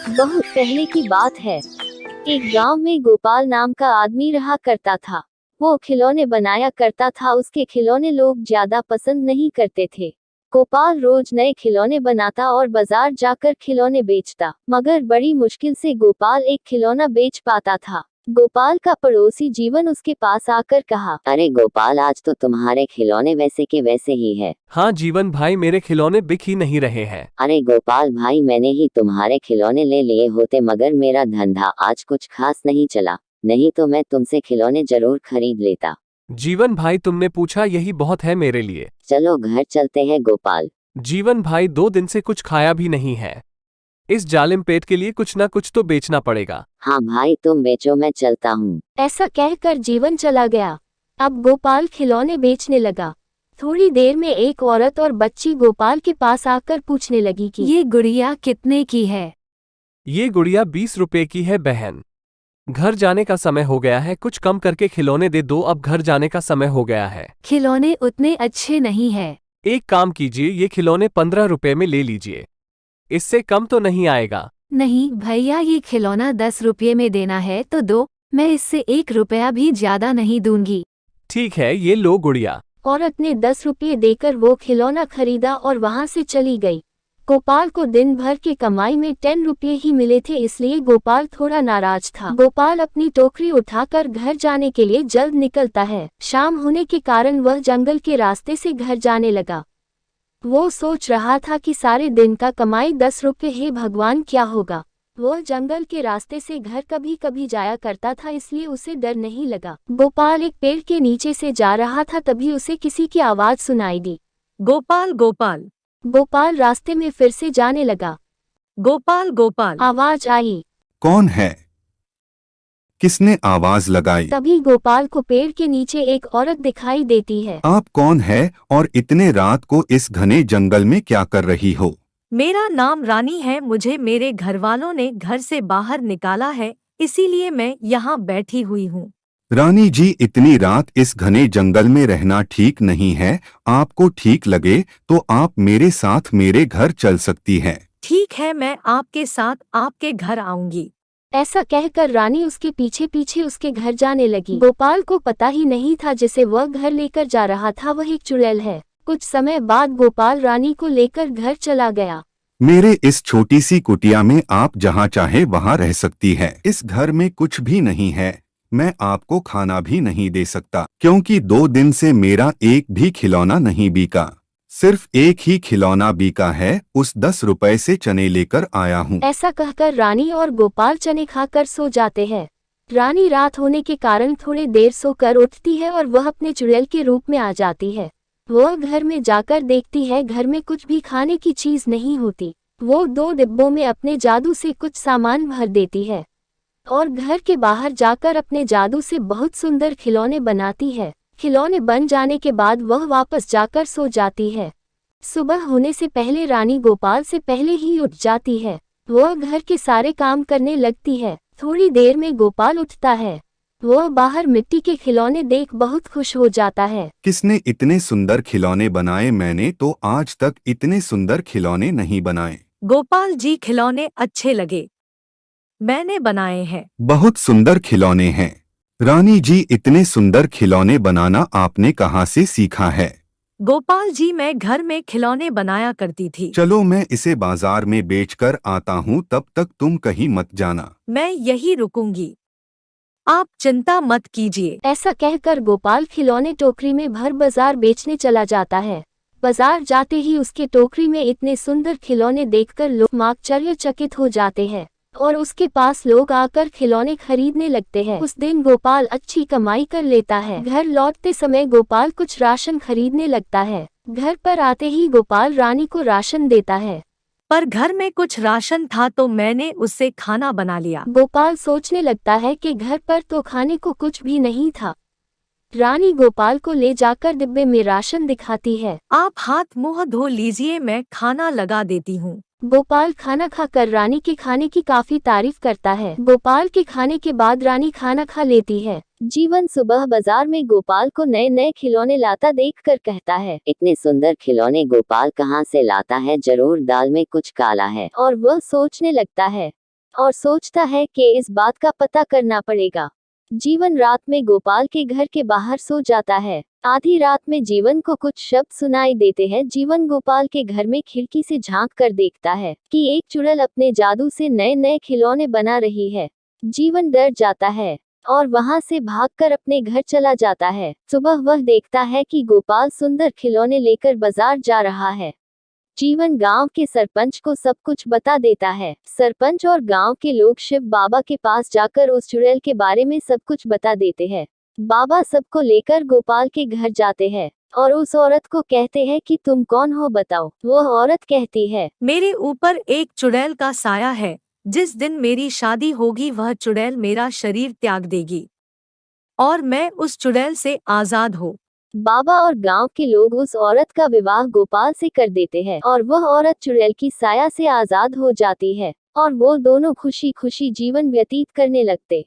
बहुत पहले की बात है। एक गांव में गोपाल नाम का आदमी रहा करता था। वो खिलौने बनाया करता था। उसके खिलौने लोग ज्यादा पसंद नहीं करते थे। गोपाल रोज नए खिलौने बनाता और बाजार जाकर खिलौने बेचता, मगर बड़ी मुश्किल से गोपाल एक खिलौना बेच पाता था। गोपाल का पड़ोसी जीवन उसके पास आकर कहा, अरे गोपाल, आज तो तुम्हारे खिलौने वैसे के वैसे ही है। हाँ जीवन भाई, मेरे खिलौने बिक ही नहीं रहे हैं। अरे गोपाल भाई, मैंने ही तुम्हारे खिलौने ले लिए होते, मगर मेरा धंधा आज कुछ खास नहीं चला, नहीं तो मैं तुमसे खिलौने जरूर खरीद लेता। जीवन भाई, तुमने पूछा यही बहुत है मेरे लिए। चलो घर चलते हैं गोपाल। जीवन भाई, 2 दिन से कुछ खाया भी नहीं है। इस जालिम पेट के लिए कुछ ना कुछ तो बेचना पड़ेगा। हाँ भाई, तुम बेचो, मैं चलता हूँ। ऐसा कहकर जीवन चला गया। अब गोपाल खिलौने बेचने लगा। थोड़ी देर में एक औरत और बच्ची गोपाल के पास आकर पूछने लगी कि ये गुड़िया कितने की है? ये गुड़िया 20 रुपए की है बहन। घर जाने का समय हो गया है, कुछ कम करके खिलौने दे दो, अब घर जाने का समय हो गया है। खिलौने उतने अच्छे नहीं है। एक काम कीजिए, ये खिलौने 15 रुपए में ले लीजिए, इससे कम तो नहीं आएगा। नहीं भैया, ये खिलौना 10 रुपये में देना है तो दो, मैं इससे 1 रुपया भी ज्यादा नहीं दूंगी। ठीक है, ये लो गुड़िया। औरत ने 10 रुपये देकर वो खिलौना खरीदा और वहां से चली गई। गोपाल को दिन भर की कमाई में 10 रुपये ही मिले थे, इसलिए गोपाल थोड़ा नाराज था। गोपाल अपनी टोकरी उठाकर घर जाने के लिए जल्द निकलता है। शाम होने के कारण वह जंगल के रास्ते से घर जाने लगा। वो सोच रहा था कि सारे दिन का कमाई 10 रुपये है, भगवान क्या होगा। वह जंगल के रास्ते से घर कभी कभी जाया करता था, इसलिए उसे डर नहीं लगा। गोपाल एक पेड़ के नीचे से जा रहा था, तभी उसे किसी की आवाज सुनाई दी। गोपाल गोपाल गोपाल रास्ते में फिर से जाने लगा। गोपाल गोपाल। आवाज आई। कौन है? किसने आवाज लगाई? तभी गोपाल को पेड़ के नीचे एक औरत दिखाई देती है। आप कौन है और इतने रात को इस घने जंगल में क्या कर रही हो? मेरा नाम रानी है, मुझे मेरे घरवालों ने घर से बाहर निकाला है, इसीलिए मैं यहाँ बैठी हुई हूँ। रानी जी, इतनी रात इस घने जंगल में रहना ठीक नहीं है। आपको ठीक लगे तो आप मेरे साथ मेरे घर चल सकती हैं। ठीक है, मैं आपके साथ आपके घर आऊंगी। ऐसा कहकर रानी उसके पीछे पीछे उसके घर जाने लगी। गोपाल को पता ही नहीं था जिसे वह घर लेकर जा रहा था वह एक चुड़ैल है। कुछ समय बाद गोपाल रानी को लेकर घर चला गया। मेरे इस छोटी सी कुटिया में आप जहाँ चाहे वहाँ रह सकती हैं। इस घर में कुछ भी नहीं है। मैं आपको खाना भी नहीं दे सकता, क्योंकि 2 दिन से मेरा एक भी खिलौना नहीं बिका। सिर्फ एक ही खिलौना बिका है, उस 10 रुपए से चने लेकर आया हूँ। ऐसा कहकर रानी और गोपाल चने खाकर सो जाते हैं। रानी रात होने के कारण थोड़ी देर सोकर उठती है और वह अपने चुड़ैल के रूप में आ जाती है। वह घर में जाकर देखती है, घर में कुछ भी खाने की चीज नहीं होती। वो 2 डिब्बों में अपने जादू से कुछ सामान भर देती है और घर के बाहर जाकर अपने जादू से बहुत सुंदर खिलौने बनाती है। खिलौने बन जाने के बाद वह वापस जाकर सो जाती है। सुबह होने से पहले रानी गोपाल से पहले ही उठ जाती है। वह घर के सारे काम करने लगती है। थोड़ी देर में गोपाल उठता है। वह बाहर मिट्टी के खिलौने देख बहुत खुश हो जाता है। किसने इतने सुंदर खिलौने बनाए? मैंने तो आज तक इतने सुंदर खिलौने नहीं बनाए। गोपाल जी, खिलौने अच्छे लगे, मैंने बनाए हैं। बहुत सुंदर खिलौने हैं। रानी जी, इतने सुंदर खिलौने बनाना आपने कहाँ से सीखा है? गोपाल जी, मैं घर में खिलौने बनाया करती थी। चलो मैं इसे बाजार में बेचकर आता हूँ, तब तक तुम कहीं मत जाना। मैं यही रुकूंगी, आप चिंता मत कीजिए। ऐसा कहकर गोपाल खिलौने टोकरी में भर बाजार बेचने चला जाता है। बाजार जाते ही उसके टोकरी में इतने सुंदर खिलौने देखकर लोग आश्चर्यचकित हो जाते हैं और उसके पास लोग आकर खिलौने खरीदने लगते हैं। उस दिन गोपाल अच्छी कमाई कर लेता है। घर लौटते समय गोपाल कुछ राशन खरीदने लगता है। घर पर आते ही गोपाल रानी को राशन देता है। पर घर में कुछ राशन था तो मैंने उससे खाना बना लिया। गोपाल सोचने लगता है कि घर पर तो खाने को कुछ भी नहीं था। रानी गोपाल को ले जाकर डिब्बे में राशन दिखाती है। आप हाथ मुंह धो लीजिए, मैं खाना लगा देती हूँ। गोपाल खाना खाकर रानी के खाने की काफी तारीफ करता है। गोपाल के खाने के बाद रानी खाना खा लेती है। जीवन सुबह बाजार में गोपाल को नए नए खिलौने लाता देखकर कहता है, इतने सुंदर खिलौने गोपाल कहाँ से लाता है, जरूर दाल में कुछ काला है। और वह सोचने लगता है, और सोचता है कि इस बात का पता करना पड़ेगा। जीवन रात में गोपाल के घर के बाहर सो जाता है। आधी रात में जीवन को कुछ शब्द सुनाई देते हैं। जीवन गोपाल के घर में खिड़की से झांक कर देखता है कि एक चुड़ैल अपने जादू से नए नए खिलौने बना रही है। जीवन डर जाता है और वहां से भागकर अपने घर चला जाता है। सुबह वह देखता है कि गोपाल सुंदर खिलौने लेकर बाजार जा रहा है। जीवन गांव के सरपंच को सब कुछ बता देता है। सरपंच और गांव के लोग शिव बाबा के पास जाकर उस चुड़ैल के बारे में सब कुछ बता देते हैं। बाबा सबको लेकर गोपाल के घर जाते हैं और उस औरत को कहते हैं कि तुम कौन हो बताओ। वह औरत कहती है, मेरे ऊपर एक चुड़ैल का साया है। जिस दिन मेरी शादी होगी वह चुड़ैल मेरा शरीर त्याग देगी और मैं उस चुड़ैल से आजाद हो। बाबा और गांव के लोग उस औरत का विवाह गोपाल से कर देते हैं और वह औरत चुड़ैल की साया से आजाद हो जाती है और वो दोनों खुशी खुशी जीवन व्यतीत करने लगते।